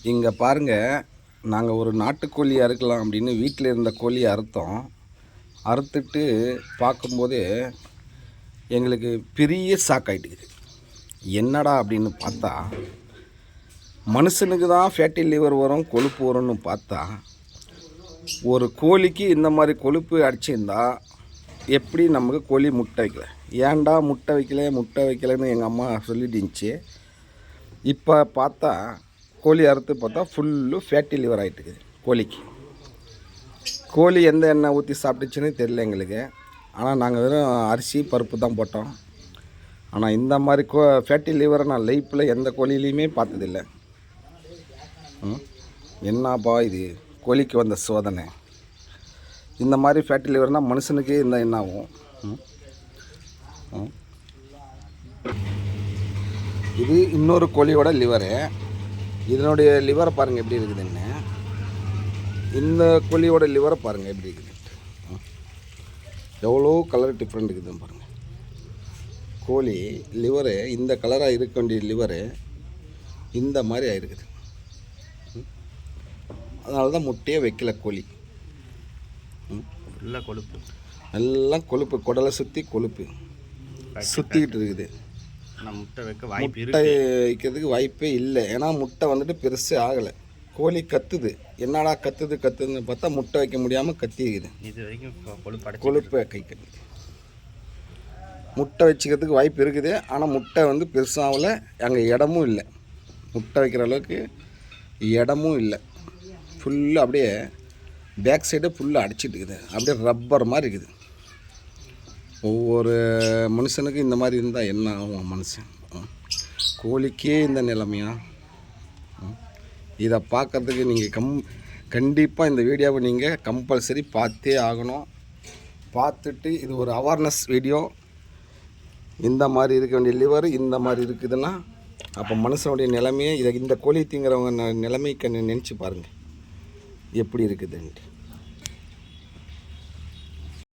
இங்கே பாருங்கள், நாங்கள் ஒரு நாட்டுக்கோழி அறுக்கலாம் அப்படின்னு வீட்டில் இருந்த கோழியை அறுத்தோம். அறுத்துட்டு பார்க்கும்போதே எங்களுக்கு பெரிய ஷாக்காயிட்டுக்குது. என்னடா அப்படின்னு பார்த்தா, மனுஷனுக்கு தான் ஃபேட்டி லிவர் வரும், கொழுப்பு வரும்னு பார்த்தா, ஒரு கோழிக்கு இந்த மாதிரி கொழுப்பு அடிச்சிருந்தா எப்படி நமக்கு கோழி முட்டை வைக்கல? ஏன்டா முட்டை வைக்கலைன்னு எங்கள் அம்மா சொல்லிட்டு இருந்துச்சு. இப்போ பார்த்தா கோழி அறுத்து பார்த்தா ஃபுல்லு ஃபேட்டி லிவர் ஆகிட்டுக்குது கோழிக்கு. கோழி எந்த எண்ணெய் ஊற்றி சாப்பிட்டுச்சுன்னு தெரியல எங்களுக்கு. ஆனால் நாங்கள் வெறும் அரிசி பருப்பு தான் போட்டோம். ஆனால் இந்த மாதிரி ஃபேட்டி லிவரை நான் லைஃப்பில் எந்த கோழிலையுமே பார்த்ததில்லை. என்னப்பா இது கோழிக்கு வந்த சோதனை? இந்த மாதிரி ஃபேட்டி லிவர்னால் மனுஷனுக்கு இந்த என்ன ஆகும்? இது இன்னொரு கோழியோட லிவரு. இதனுடைய லிவரை பாருங்கள் எப்படி இருக்குதுன்னு. இந்த கோழியோட லிவரை பாருங்கள் எப்படி இருக்குது. எவ்வளோ கலர் டிஃப்ரெண்ட் இருக்குதுன்னு பாருங்கள். கோழி லிவரு இந்த கலராக இருக்க வேண்டிய லிவரு இந்த மாதிரி ஆகிருக்குது. அதனால தான் முட்டையே வைக்கல கோழி. நல்லா கொழுப்பு, எல்லாம் கொழுப்பு, குடலை சுற்றி கொழுப்பு சுற்றிக்கிட்டு இருக்குது. முட்டை வைக்கிறதுக்கு வாய்ப்பே இல்லை. ஏன்னா முட்டை வந்துட்டு பெருசு ஆகலை. கோழி கத்துது. என்னடா கத்துதுன்னு பார்த்தா முட்டை வைக்க முடியாமல் கத்திக்குது. இது வரைக்கும் கொழுப்பை கை கட்டுது. முட்டை வச்சுக்கிறதுக்கு வாய்ப்பு இருக்குது. ஆனால் முட்டை வந்து பெருசாகலை. அங்கே இடமும் இல்லை. முட்டை வைக்கிற அளவுக்கு இடமும் இல்லை. ஃபுல்லாக அப்படியே பேக் சைடு ஃபுல்லாக அடிச்சிட்டு இருக்குது. அப்படியே ரப்பர் மாதிரி இருக்குது. ஒவ்வொரு மனுஷனுக்கும் இந்த மாதிரி இருந்தால் என்ன ஆகும் மனுஷன்? கோழிக்கே இந்த நிலைமையா? இதை பார்க்குறதுக்கு நீங்கள் கண்டிப்பாக இந்த வீடியோவை நீங்கள் கம்பல்சரி பார்த்தே ஆகணும். பார்த்துட்டு இது ஒரு அவேர்னஸ் வீடியோ. இந்த மாதிரி இருக்க வேண்டிய லிவர் இந்த மாதிரி இருக்குதுன்னா அப்போ மனுஷனுடைய நிலைமையை இந்த கோழி திங்கிறவங்க நிலைமைக்கு நினச்சி பாருங்கள் எப்படி இருக்குதுன்ட்டு.